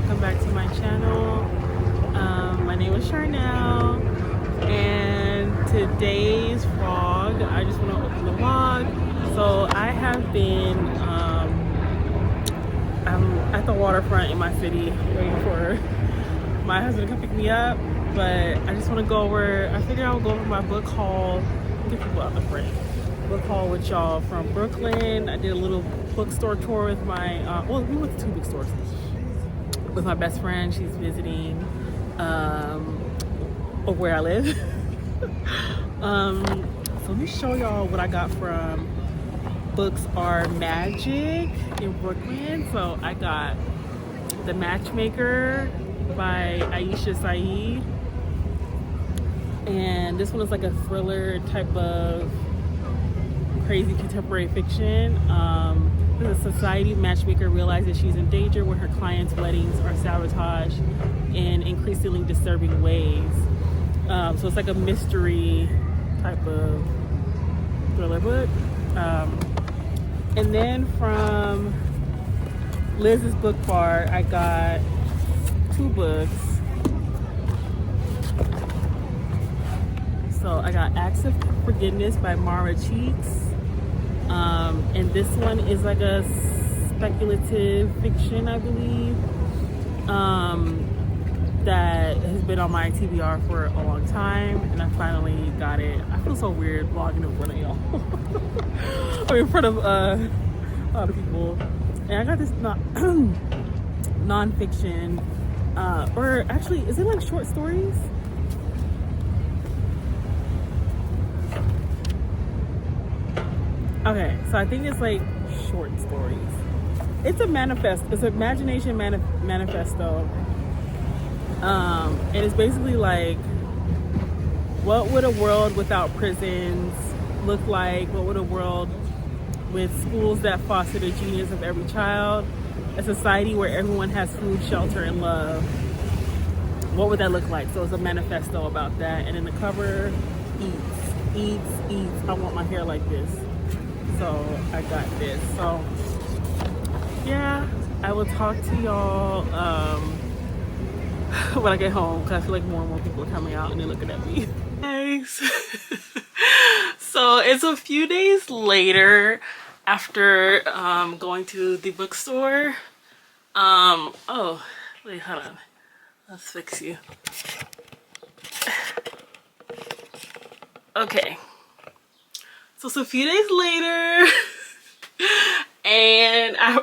welcome back to my channel. My name is Charnel, and today's vlog, I just want to open the vlog. So I have been I'm at the waterfront in my city waiting for my husband to come pick me up, but I just want to go over, I figured I would go over my book haul, get people out the front. Book haul with y'all from Brooklyn. I did a little bookstore tour with my, well, we went to 2 bookstores with my best friend. She's visiting of where I live. So let me show y'all what I got from Books Are Magic in Brooklyn. So I got The Matchmaker by Aisha Saeed. And this one is like a thriller type of crazy contemporary fiction. A society matchmaker realizes she's in danger when her clients' weddings are sabotaged in increasingly disturbing ways. So it's like a mystery type of thriller book. And then from Liz's Book Bar, I got 2 books. So I got Acts of Forgiveness by Mara Cheeks. And this one is like a speculative fiction, I believe, that has been on my TBR for a long time, and I finally got it. I feel so weird vlogging in front of y'all. or in front of a lot of people. And I got this non-fiction, or actually, is it like short stories? Okay, so I think it's like short stories. It's a manifest. It's an imagination manifesto. And it's basically like, what would a world without prisons look like? What would a world with schools that foster the genius of every child? A society where everyone has food, shelter, and love. What would that look like? So it's a manifesto about that. And then the cover, eats. I want my hair like this. So I got this. So yeah, I will talk to y'all when I get home, because I feel like more and more people are coming out and they're looking at me. Thanks. So it's a few days later after going to the bookstore. Oh, wait, hold on. Let's fix you. Okay. So it's a few days later, and I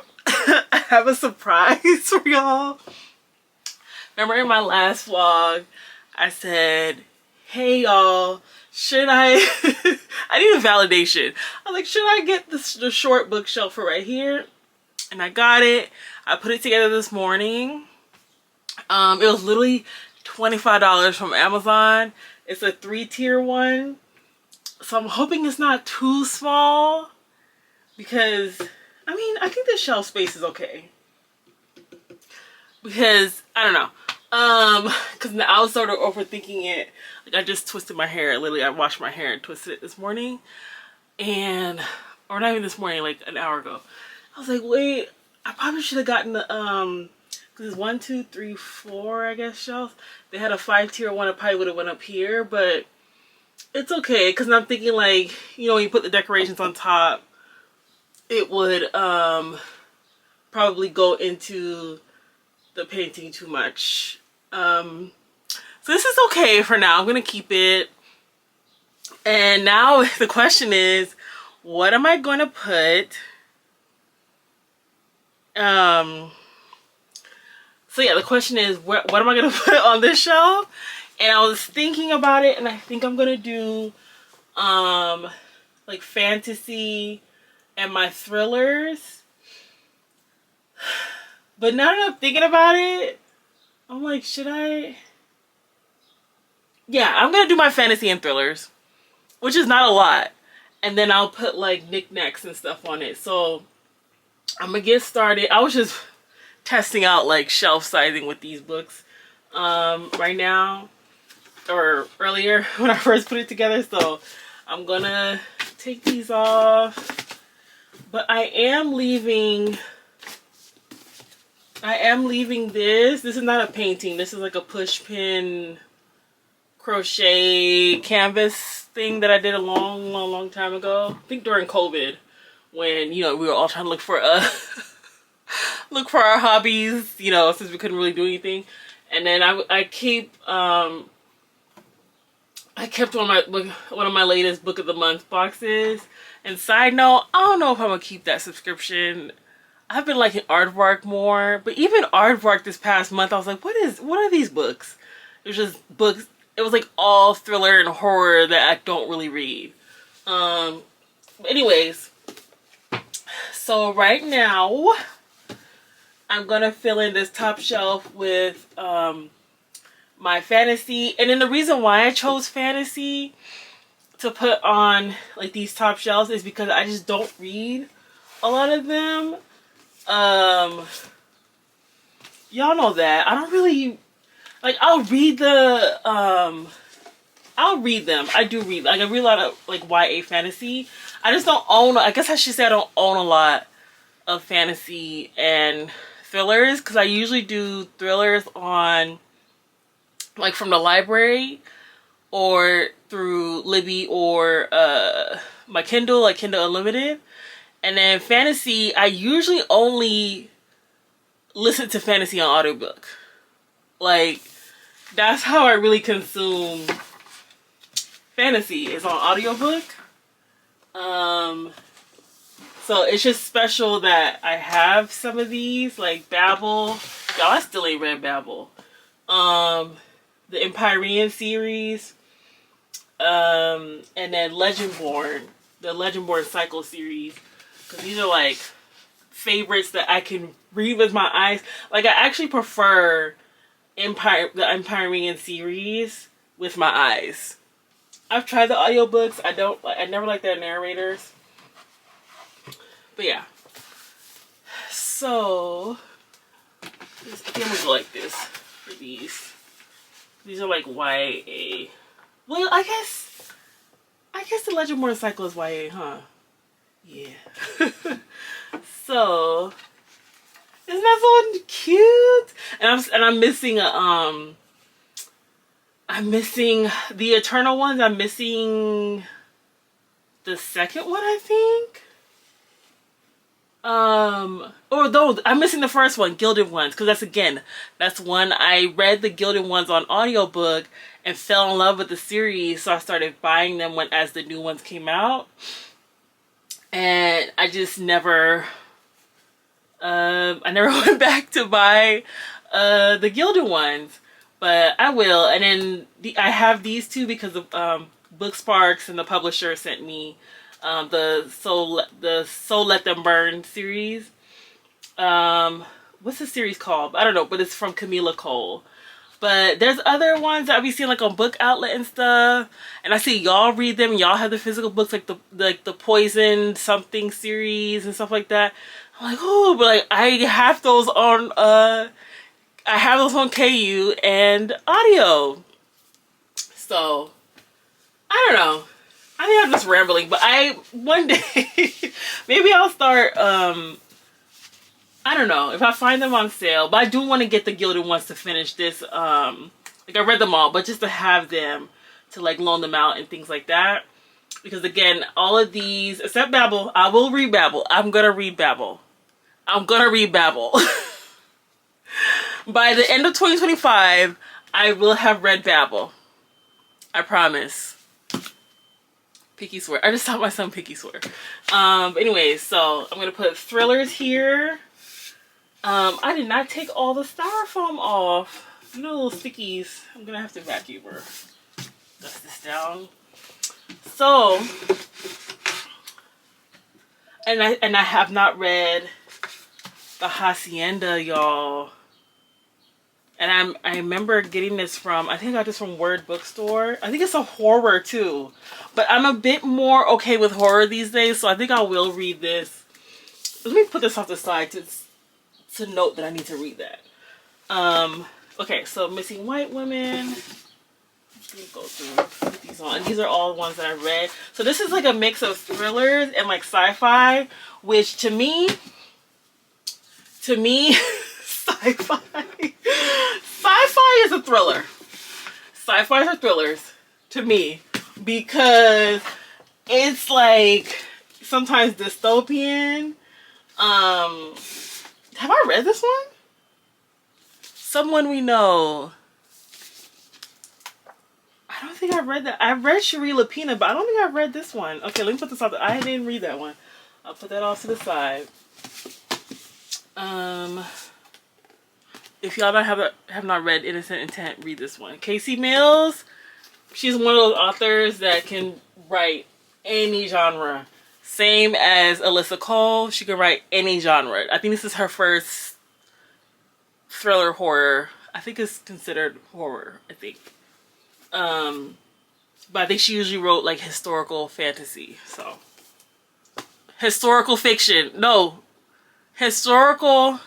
have a surprise for y'all. Remember in my last vlog, I said, hey y'all, should I, I need a validation. I was like, should I get the short bookshelf for right here? And I got it. I put it together this morning. It was literally $25 from Amazon. It's a 3-tier one. So I'm hoping it's not too small, because I mean, I think the shelf space is okay, because I don't know, because I was sort of overthinking it. Like, I just twisted my hair. Literally, I washed my hair and twisted it this morning, and or not even this morning, like an hour ago. I was like, wait, I probably should have gotten the because it's 1, 2, 3, 4, I guess, shelves. They had a 5-tier one. It probably would have went up here, but it's okay, because I'm thinking, like, you know, when you put the decorations on top, it would probably go into the painting too much. So this is okay for now. I'm gonna keep it. And now the question is, what am I going to put? So yeah, the question is, what am I gonna put on this shelf? And I was thinking about it, and I think I'm gonna do like fantasy and my thrillers. But now that I'm thinking about it, I'm like, should I? Yeah, I'm gonna do my fantasy and thrillers, which is not a lot. And then I'll put like knickknacks and stuff on it. So I'm gonna get started. I was just testing out like shelf sizing with these books right now, or earlier when I first put it together. So I'm gonna take these off, but I am leaving I am leaving this. This is not a painting. This is like a push pin crochet canvas thing that I did a long time ago. I think during COVID, when, you know, we were all trying to look for look for our hobbies, you know, since we couldn't really do anything. And then I kept one of my latest book of the month boxes. And side note, I don't know if I'm gonna keep that subscription. I've been liking Aardvark more, but even Aardvark this past month, I was like, what are these books? It was just books. It was like all thriller and horror that I don't really read. Anyways, so right now I'm gonna fill in this top shelf with my fantasy. And then the reason why I chose fantasy to put on like these top shelves is because I just don't read a lot of them. Y'all know that I don't really like. I'll read them. I do read, like, I read a lot of like YA fantasy. I just don't own, I guess I should say I don't own a lot of fantasy and thrillers, because I usually do thrillers on like from the library or through Libby or my Kindle, like Kindle Unlimited. And then fantasy, I usually only listen to fantasy on audiobook. Like, that's how I really consume fantasy, is on audiobook. So it's just special that I have some of these, like Babel. Y'all, I still ain't read Babel. The Empyrean series. And then Legendborn. The Legendborn Cycle series. Because these are like favorites that I can read with my eyes. Like, I actually prefer the Empyrean series with my eyes. I've tried the audiobooks. I never like their narrators. But yeah. So this camera go like this for these. These are like YA. Well, I guess the Legendborn Cycle is YA, huh? Yeah. So isn't that so cute? And I'm missing I'm missing the Eternal ones. I'm missing the second one, I think. Or though I'm missing the first one, Gilded Ones, because that's one I read the Gilded Ones on audiobook and fell in love with the series, so I started buying them as the new ones came out. And I just never I never went back to buy the Gilded Ones, but I will. And then I have these two because of Booksparks and the publisher sent me the So Let Them Burn series. What's the series called? I don't know, but it's from Camila Cole. But there's other ones that I be seeing like on Book Outlet and stuff, and I see y'all read them. Y'all have the physical books, like the Poison something series and stuff like that. I'm like, oh, but like I have those on KU and audio. So I don't know. I think I'm just rambling, but one day maybe I'll start I don't know if I find them on sale, but I do want to get the Gilded Ones to finish this. Like, I read them all, but just to have them to like loan them out and things like that. Because again, all of these, except Babel, I will read Babel. I'm gonna read Babel. By the end of 2025, I will have read Babel. I promise. Picky swear. I just taught my son picky swear. Anyways, so I'm gonna put thrillers here. I did not take all the styrofoam off. You know, little stickies. I'm gonna have to vacuum or dust this down. So, and I have not read The Hacienda, y'all. And I remember getting this from, I think I got this from Word Bookstore. I think it's a horror too. But I'm a bit more okay with horror these days, so I think I will read this. Let me put this off the side to note that I need to read that. Okay, so Missing White Women. I'm just gonna go through put these on. These are all the ones that I read. So this is like a mix of thrillers and like sci-fi, which to me, so sci-fi. Sci-fi is a thriller. Sci-fi are thrillers to me because it's like sometimes dystopian. Have I read this one? Someone we know. I don't think I read that. I read Cherie Lapina, but I don't think I read this one. Okay, let me put this out there. I didn't read that one. I'll put that off to the side. If y'all have not read Innocent Intent, read this one. Casey Mills. She's one of those authors that can write any genre. Same as Alyssa Cole. She can write any genre. I think this is her first thriller horror. I think it's considered horror, I think. But I think she usually wrote like historical fantasy. So historical fiction. No. Historical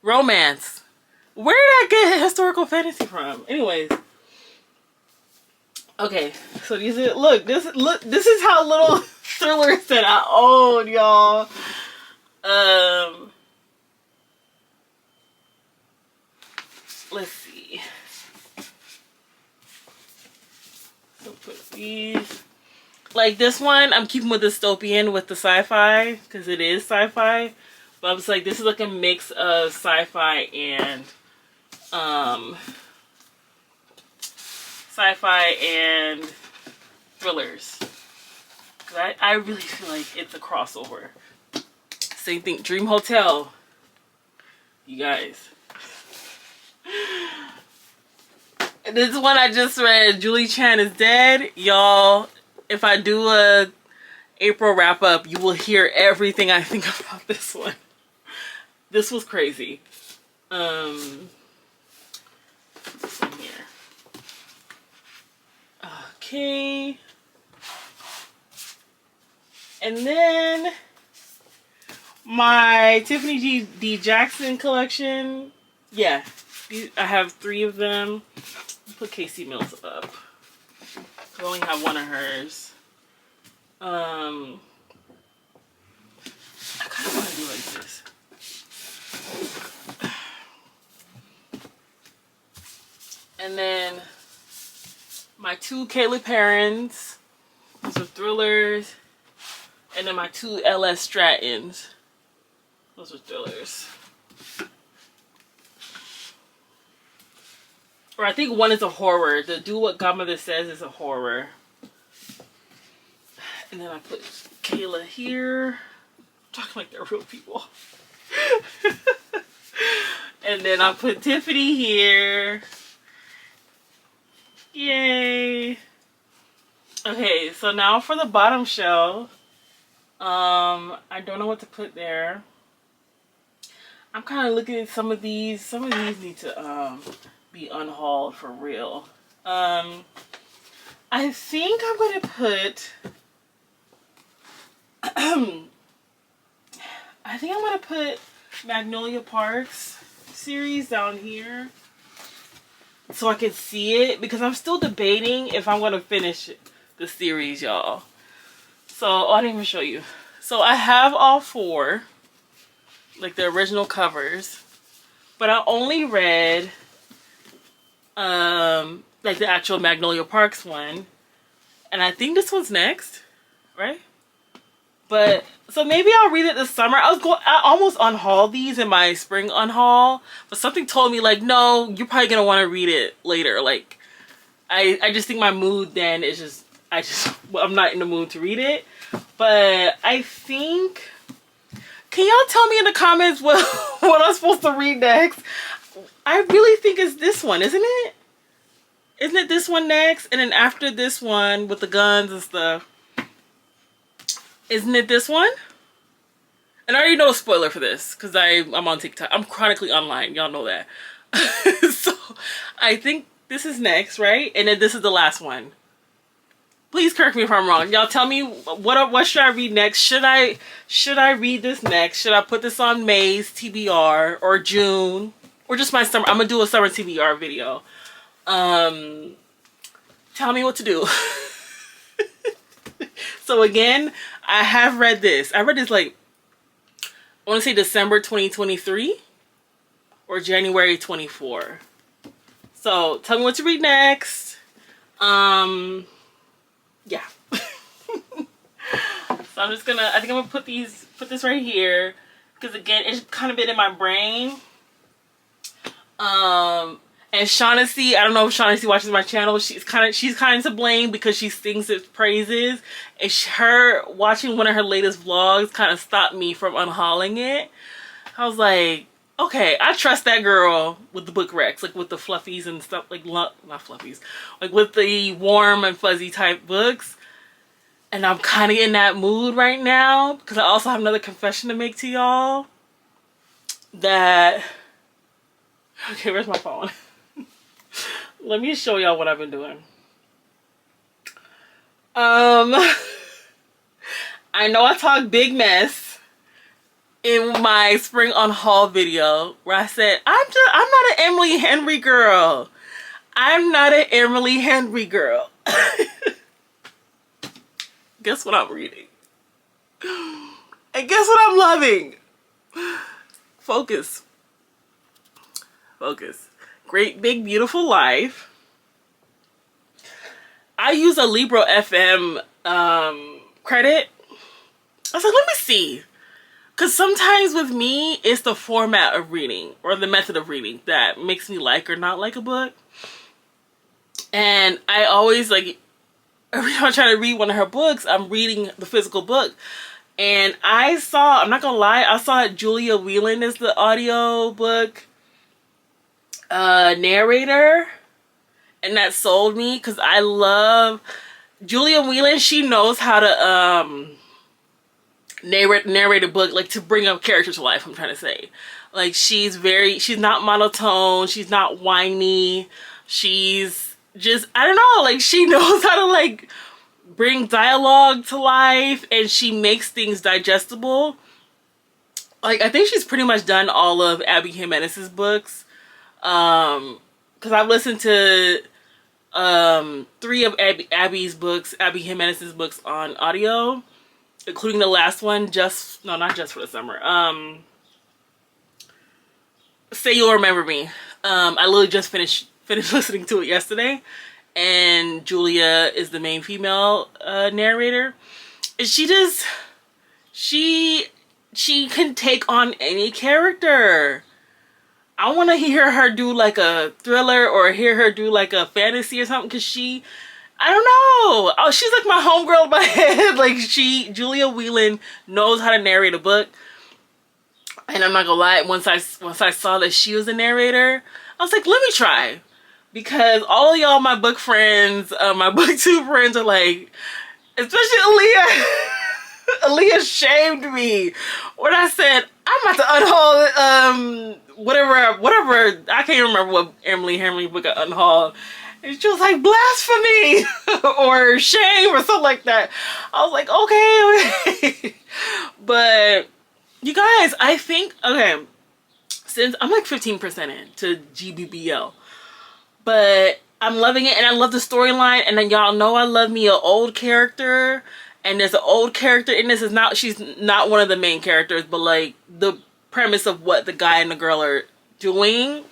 romance. Where did I get historical fantasy from? Anyways. Okay, so these are this is how little thrillers that I own, y'all. Let's see. So put these. Like this one, I'm keeping with dystopian with the sci-fi because it is sci-fi. But I was like, this is like a mix of sci-fi and thrillers. I really feel like it's a crossover. Same thing, Dream Hotel. You guys. This one I just read, Julie Chan is Dead. Y'all, if I do a April wrap up, you will hear everything I think about this one. This was crazy. This one here. Okay. And then my Tiffany D. Jackson collection. Yeah, I have 3 of them. Put Casey Mills up. I only have one of hers. I kind of want to do like this. And then my 2 Kayla Perrins. Those are thrillers. And then my 2 LS Strattons. Those are thrillers. Or I think one is a horror. The Do What Godmother Says is a horror. And then I put Kayla here. I'm talking like they're real people. And then I put Tiffany here. Yay. Okay, so now for the bottom shelf. I don't know what to put there. I'm kind of looking at some of these. Some of these need to be unhauled for real. I think I'm going to put... I think I'm going to put Magnolia Parks series down here so I can see it, because I'm still debating if I'm going to finish the series, y'all. So, I didn't even show you. So, I have all 4, like the original covers, but I only read like the actual Magnolia Parks one, and I think this one's next, right? But so maybe I'll read it this summer. I almost unhauled these in my spring unhaul, but something told me like, no, you're probably gonna want to read it later. Like I just think my mood then is I'm not in the mood to read it. But I think, can y'all tell me in the comments what I'm supposed to read next? I really think it's this one, isn't it? Isn't it this one next? And then after this one with the guns and stuff, isn't it this one? And I already know a spoiler for this because I'm on TikTok. I'm chronically online. Y'all know that. So I think this is next, right? And then this is the last one. Please correct me if I'm wrong. Y'all tell me what should I read next? Should I read this next? Should I put this on May's TBR or June or just my summer? I'm gonna do a summer TBR video. Tell me what to do. So again, I have read this. I read this like, I want to say December 2023. or January 24. So tell me what to read next. Yeah. So I'm just gonna, I think I'm gonna put this right here, because again, it's kind of been in my brain. And Shaughnessy, I don't know if Shaughnessy watches my channel. She's kind of to blame because she sings its praises. And her watching one of her latest vlogs kind of stopped me from unhauling it. I was like, okay, I trust that girl with the book recs, like with the fluffies and stuff, like not fluffies, like with the warm and fuzzy type books. And I'm kind of in that mood right now because I also have another confession to make to y'all. That, okay, where's my phone? Let me show y'all what I've been doing. I know I talked big mess in my spring on haul video where I said I'm not an Emily Henry girl. I'm not an Emily Henry girl. Guess what I'm reading? And guess what I'm loving? Focus. Focus. Great Big Beautiful Life. I use a Libro FM credit. I was like, let me see. Because sometimes with me, it's the format of reading or the method of reading that makes me like or not like a book. And I always, like, every time I try to read one of her books, I'm reading the physical book. And I saw, I'm not going to lie, I saw Julia Whelan is the audio book narrator, and that sold me because I love Julia Whelan. She knows how to narrate a book, like to bring a character to life. I'm trying to say, like, she's not monotone, she's not whiny, she's just, I don't know, like she knows how to like bring dialogue to life, and she makes things digestible. Like, I think she's pretty much done all of Abby Jimenez's books. Because I've listened to 3 of Abby Jimenez's books on audio, including the last one, not just for the summer. Say You'll Remember Me. I literally just finished listening to it yesterday, and Julia is the main female narrator, and she can take on any character. I want to hear her do like a thriller or hear her do like a fantasy or something, because I don't know. Oh, she's like my homegirl in my head. Like, Julia Whelan knows how to narrate a book. And I'm not gonna lie, once I saw that she was a narrator, I was like, let me try. Because all of y'all, my book friends, my booktube friends are like, especially Aaliyah. Aaliyah shamed me when I said, I'm about to unhaul whatever, I can't even remember what Emily Henry book I unhauled. And she was like, blasphemy or shame or something like that. I was like, okay. But you guys, I think, okay, since I'm like 15% in to GBBL, but I'm loving it, and I love the storyline, and then y'all know I love me an old character. And there's an old character in this. She's not one of the main characters, but like the premise of what the guy and the girl are doing.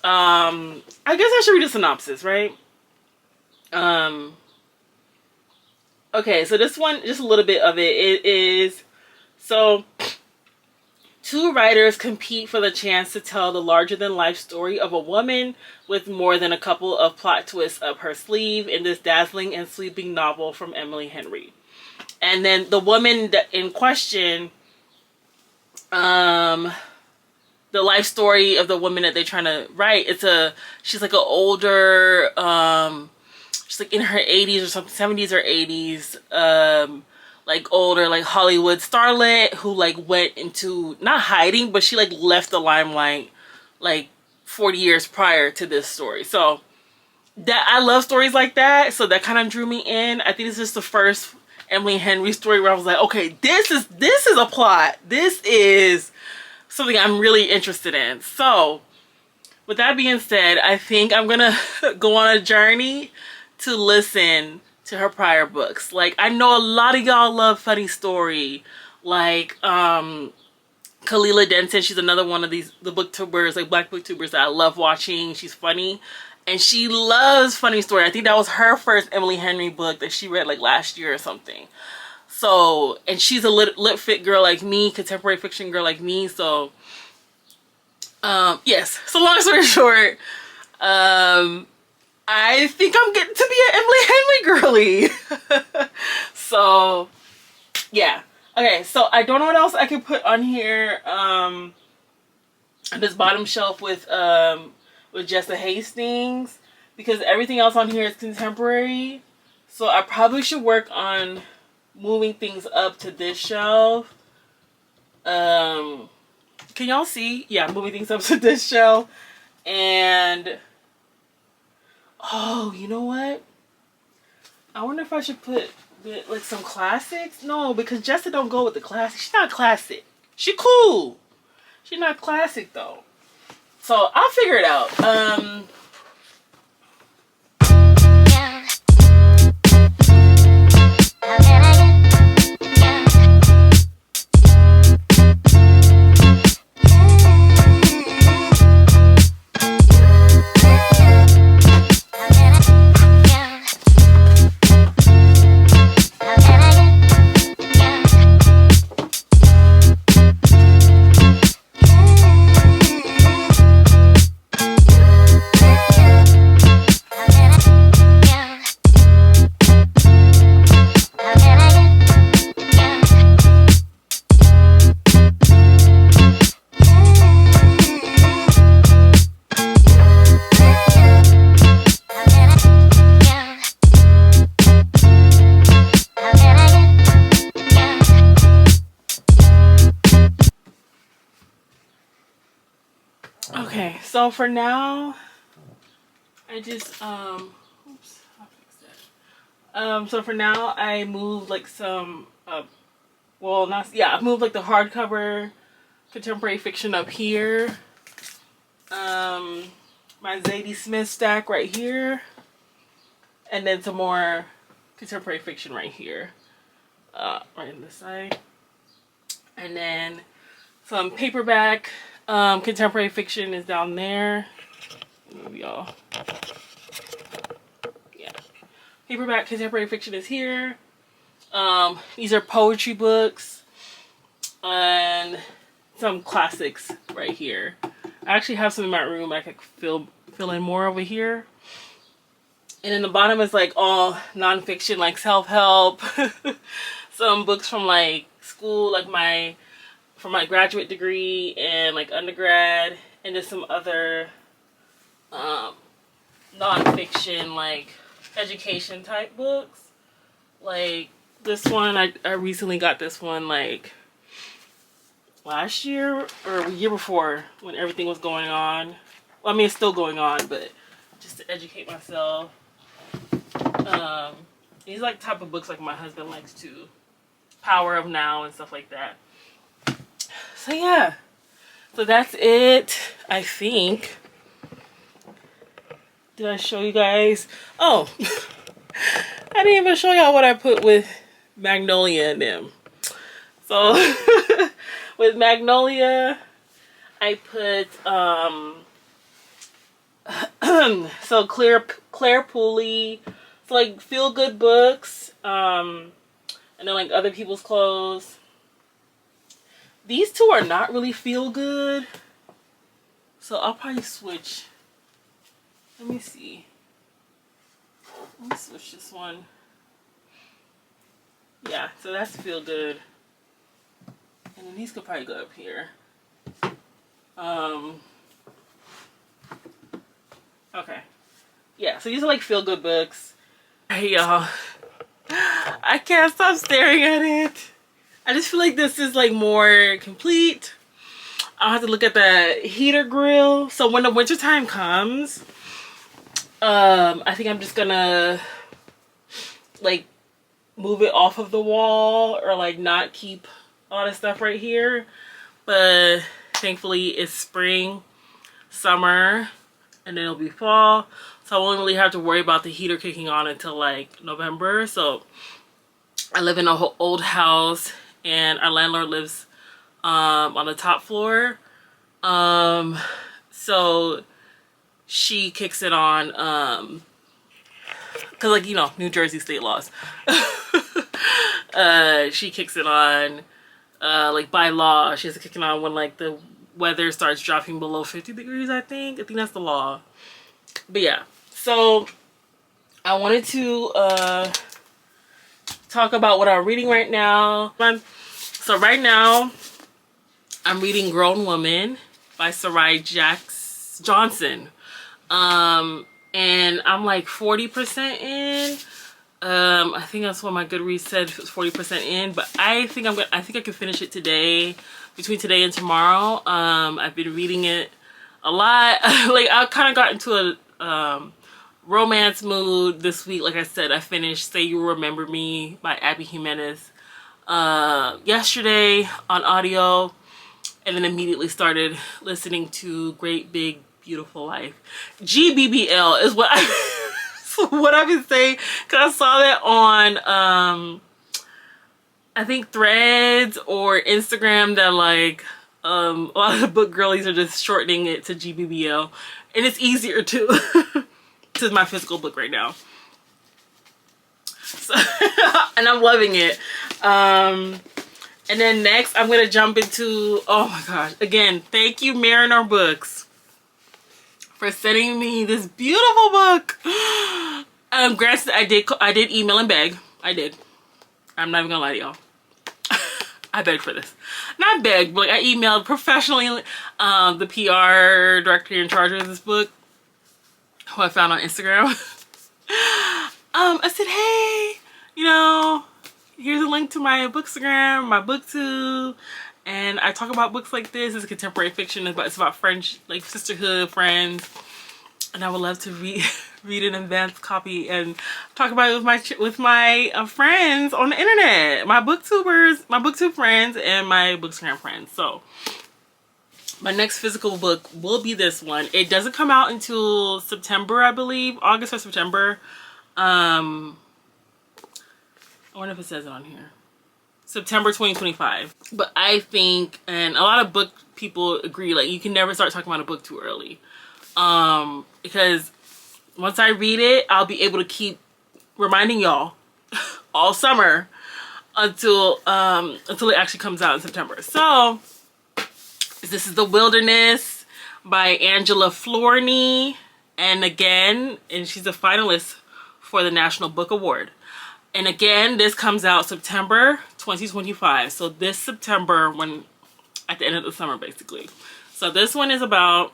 I guess I should read a synopsis, right? Okay, so this one, just a little bit of it. It is, so 2 writers compete for the chance to tell the larger-than-life story of a woman with more than a couple of plot twists up her sleeve in this dazzling and sweeping novel from Emily Henry. And then the woman in question, the life story of the woman that they're trying to write, she's like an older, she's like in her 80s or something, 70s or 80s, like older, like Hollywood starlet who like went into, not hiding, but she like left the limelight like 40 years prior to this story. So that, I love stories like that, so that kind of drew me in. I think this is the first Emily Henry story where I was like, okay, this is a plot. This is something I'm really interested in. So with that being said, I think I'm gonna go on a journey to listen to her prior books. Like, I know a lot of y'all love Funny Story, like Kalila Denson, she's another one of the booktubers, like black booktubers that I love watching. She's funny. And she loves funny story. I think that was her first Emily Henry book that she read like last year or something. So, and she's a lit fit girl like me, contemporary fiction girl like me. So, yes. So long story short, I think I'm getting to be an Emily Henry girly. So, yeah. Okay, so I don't know what else I can put on here. This bottom shelf with Jessa Hastings, because everything else on here is contemporary. So I probably should work on moving things up to this shelf. Can y'all see? Yeah, moving things up to this shelf. And oh, you know what? I wonder if I should put like some classics. No, because Jessa don't go with the classics. She's not classic. She cool. She's not classic though. So I'll figure it out. Okay, so for now, I just oops, I'll fix that. So for now, I moved like some well, not, yeah, I moved like the hardcover contemporary fiction up here. My Zadie Smith stack right here, and then some more contemporary fiction right here, right on this side, and then some paperback contemporary fiction is down there. Maybe y'all, yeah, paperback contemporary fiction is here. These are poetry books and some classics right here. I actually have some in my room. I could fill in more over here. And then the bottom is like all nonfiction, like self-help. Some books from like school, like from my graduate degree and like undergrad, and just some other nonfiction, like education type books. Like this one, I recently got this one like last year or the year before when everything was going on. Well, I mean, it's still going on, but just to educate myself. These like type of books like my husband likes too. Power of Now and stuff like that. So yeah. So that's it, I think. Did I show you guys? Oh, I didn't even show y'all what I put with Magnolia and them. So with Magnolia, I put so Claire Pooley, so like feel good books, and then like other people's clothes. These two are not really feel good, so I'll probably switch. Let me see. Let me switch this one. Yeah, so that's feel good. And then these could probably go up here. Okay. Yeah, so these are like feel good books. Hey y'all. I can't stop staring at it. I just feel like this is like more complete. I'll have to look at the heater grill. So when the winter time comes, I think I'm just gonna like move it off of the wall or like not keep all this stuff right here. But thankfully it's spring, summer, and then it'll be fall. So I won't really have to worry about the heater kicking on until like November. So I live in an old house and our landlord lives on the top floor. So she kicks it on, cause like, you know, New Jersey state laws. She kicks it on, like by law, she has to kick it on when like the weather starts dropping below 50 degrees, I think that's the law. But yeah, so I wanted to, talk about what I'm reading right now. So right now, I'm reading Grown Woman by Sarai Johnson. And I'm like 40% in. I think that's what my Goodreads said, 40% in, but I think I can finish it today, between today and tomorrow. I've been reading it a lot. Like I kind of got into a romance mood this week. Like I said, I finished Say You Remember Me by Abby Jimenez yesterday on audio, and then immediately started listening to Great Big Beautiful Life. GBBL is what what I've been saying, because I saw that on I think Threads or Instagram, that like a lot of the book girlies are just shortening it to GBBL, and it's easier to this is my physical book right now, so, and I'm loving it. And then next I'm gonna jump into, oh my gosh, again, thank you Mariner Books for sending me this beautiful book. Granted, I did email and beg. I did. I'm not even gonna lie to y'all. I begged for this. Not begged, but I emailed professionally the PR director in charge of this book, who I found on Instagram. I said, hey, you know, here's a link to my Bookstagram, my booktube, and I talk about books like this. It's contemporary fiction, but it's about friends, like sisterhood, friends, and I would love to read an advanced copy and talk about it with my friends on the internet, my booktubers, my booktube friends, and my Bookstagram friends. So my next physical book will be this one. It doesn't come out until September, I believe, August or September. I wonder if it says it on here. September 2025. But I think, and a lot of book people agree, like you can never start talking about a book too early. Because once I read it, I'll be able to keep reminding y'all all summer until it actually comes out in September. So this is The Wilderness by Angela Florney, and she's a finalist for the National Book Award. And again, this comes out September 2025. So this September, at the end of the summer, basically. So this one is about,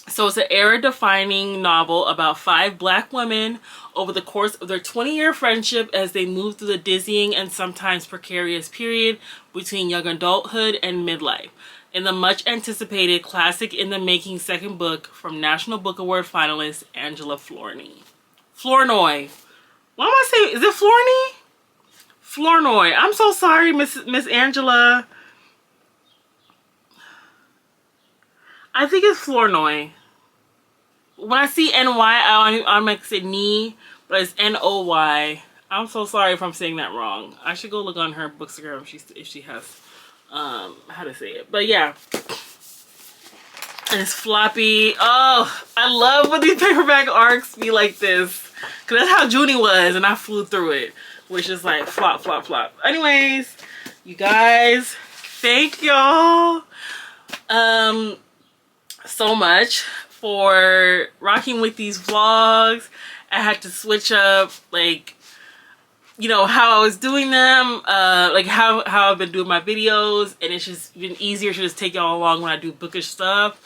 so it's an era-defining novel about 5 Black women over the course of their 20-year friendship as they move through the dizzying and sometimes precarious period between young adulthood and midlife. In the much-anticipated classic-in-the-making second book from National Book Award finalist Angela Florney. Flournoy. What am I saying? Is it Florney? Flournoy. I'm so sorry, Miss Angela. I think it's Flournoy. When I see NY, I might say knee, but it's NOY. I'm so sorry if I'm saying that wrong. I should go look on her Bookstagram if she has how to say it. But yeah. And it's floppy. Oh, I love when these paperback arcs be like this. Because that's how Junie was, and I flew through it. Which is like flop, flop, flop. Anyways, you guys, thank y'all so much for rocking with these vlogs. I had to switch up, like, you know, how I was doing them, like how I've been doing my videos, and it's just been easier to just take y'all along when I do bookish stuff.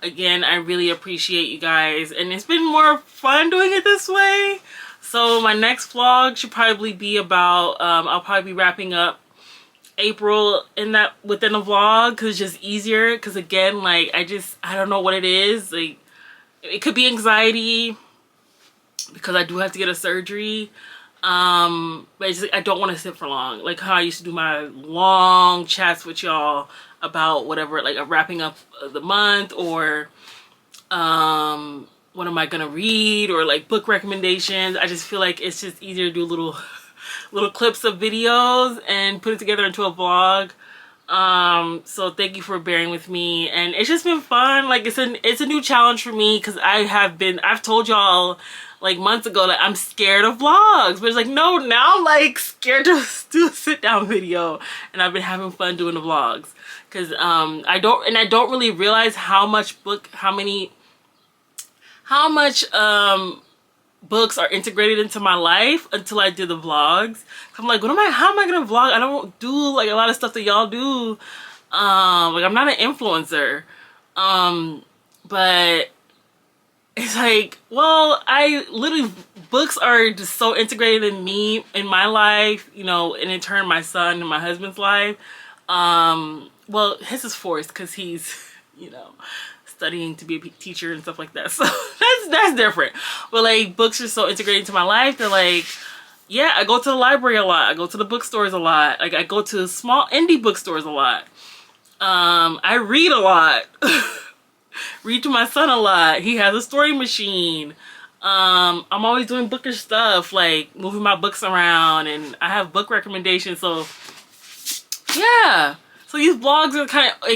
Again, I really appreciate you guys, and it's been more fun doing it this way. So my next vlog should probably be about, I'll probably be wrapping up April within a vlog, because it's just easier. Because again, like I don't know what it is. Like it could be anxiety, because I do have to get a surgery. But I don't want to sit for long, like how I used to do my long chats with y'all about whatever, like wrapping up the month, or what am I gonna read, or like book recommendations. I just feel like it's just easier to do little clips of videos and put it together into a vlog. So thank you for bearing with me, and it's just been fun. Like it's a new challenge for me because I've told y'all like months ago that I'm scared of vlogs, but it's like no, now I'm like scared to do a sit down video, and I've been having fun doing the vlogs because I don't really realize how much books are integrated into my life until I did the vlogs. I'm like, how am I gonna vlog? I don't do like a lot of stuff that y'all do. Like I'm not an influencer. But it's like, well, books are just so integrated in me, in my life, you know, and in turn my son and my husband's life. Well, his is forced because he's, you know, studying to be a teacher and stuff like that. So that's different. But like books are so integrated into my life that like, yeah, I go to the library a lot. I go to the bookstores a lot. Like I go to small indie bookstores a lot. I read a lot. Read to my son a lot. He has a story machine. I'm always doing bookish stuff, like moving my books around, and I have book recommendations. So yeah. So these vlogs are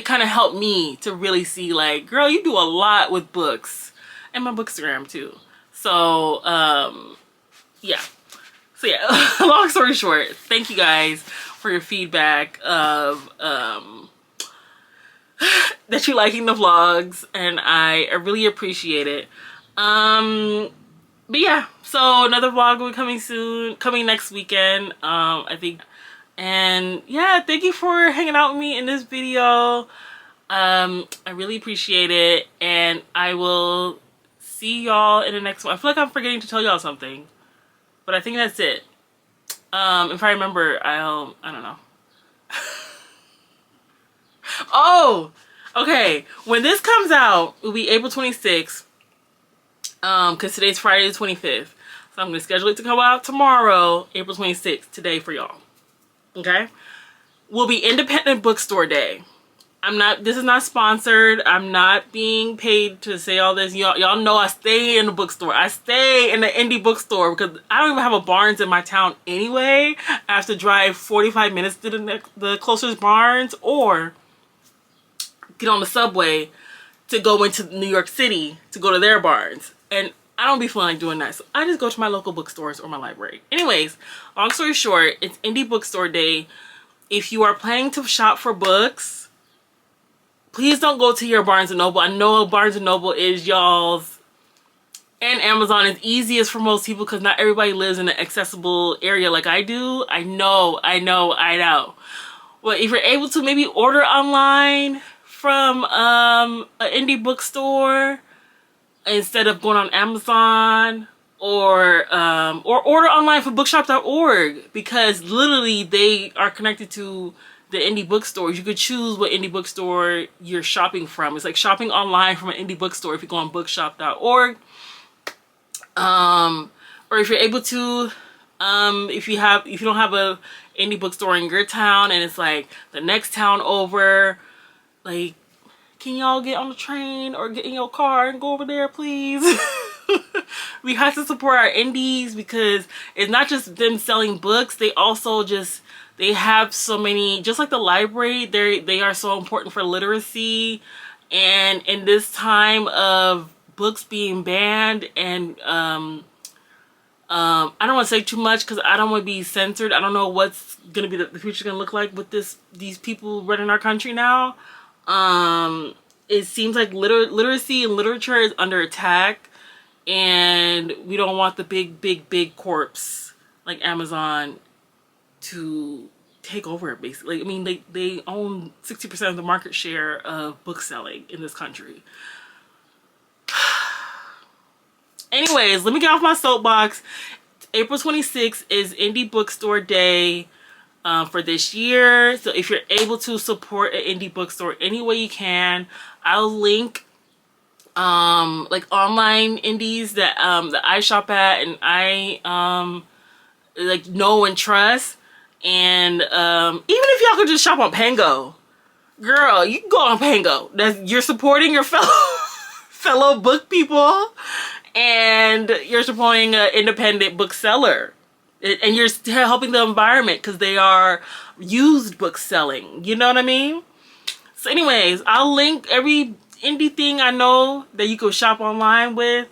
kind of help me to really see like, girl, you do a lot with books, and my bookstagram too. So yeah. So yeah, long story short, thank you guys for your feedback of that you're liking the vlogs, and I really appreciate it. But yeah, so another vlog will be coming next weekend, I think. And yeah, thank you for hanging out with me in this video. I really appreciate it, and I will see y'all in the next one. I feel like I'm forgetting to tell y'all something, but I think that's it. If I remember, I don't know. Oh, okay. When this comes out, it will be April 26th. Because today's Friday the 25th. So I'm going to schedule it to come out tomorrow, April 26th, today for y'all. Okay? Will be Independent Bookstore Day. This is not sponsored. I'm not being paid to say all this. Y'all know I stay in the bookstore. I stay in the indie bookstore because I don't even have a Barnes in my town anyway. I have to drive 45 minutes to the closest Barnes, or get on the subway to go into New York City to go to their Barnes. And I don't be feeling like doing that. So I just go to my local bookstores or my library. Anyways, long story short, it's Indie Bookstore Day. If you are planning to shop for books, please don't go to your Barnes & Noble. I know Barnes & Noble is y'all's, and Amazon is easiest for most people because not everybody lives in an accessible area like I do. I know. Well, if you're able to, maybe order online from an indie bookstore instead of going on Amazon, or order online from bookshop.org, because literally they are connected to the indie bookstores. You could choose what indie bookstore you're shopping from. It's like shopping online from an indie bookstore if you go on bookshop.org. Or if you're able to, if you don't have a indie bookstore in your town and it's like the next town over, like, can y'all get on the train or get in your car and go over there, please? We have to support our indies because it's not just them selling books. They also they have so many, just like the library, they are so important for literacy. And in this time of books being banned, and I don't want to say too much because I don't want to be censored. I don't know what's gonna be the future gonna look like with these people running our country now. It seems like literacy and literature is under attack, and we don't want the big corps like Amazon to take over it, basically. I mean, they own 60% of the market share of book selling in this country. Anyways, let me get off my soapbox. April 26th is Indie Bookstore Day for this year. So if you're able to support an indie bookstore any way you can, I'll link like online indies that that I shop at and I like know and trust. And even if y'all could just shop on Pango, girl, you can go on Pango. You're supporting your fellow book people, and you're supporting an independent bookseller. And you're still helping the environment because they are used book selling. You know what I mean? So anyways, I'll link every indie thing I know that you could shop online with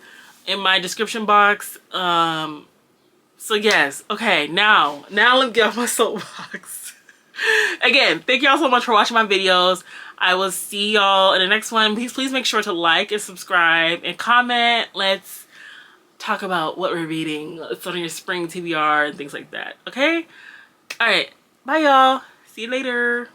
in my description box. So yes, okay, now let me get off my soapbox. Again, thank y'all so much for watching my videos. I will see y'all in the next one. Please make sure to like and subscribe and comment. Let's talk about what we're reading. It's on your spring TBR and things like that. Okay? Alright. Bye y'all. See you later.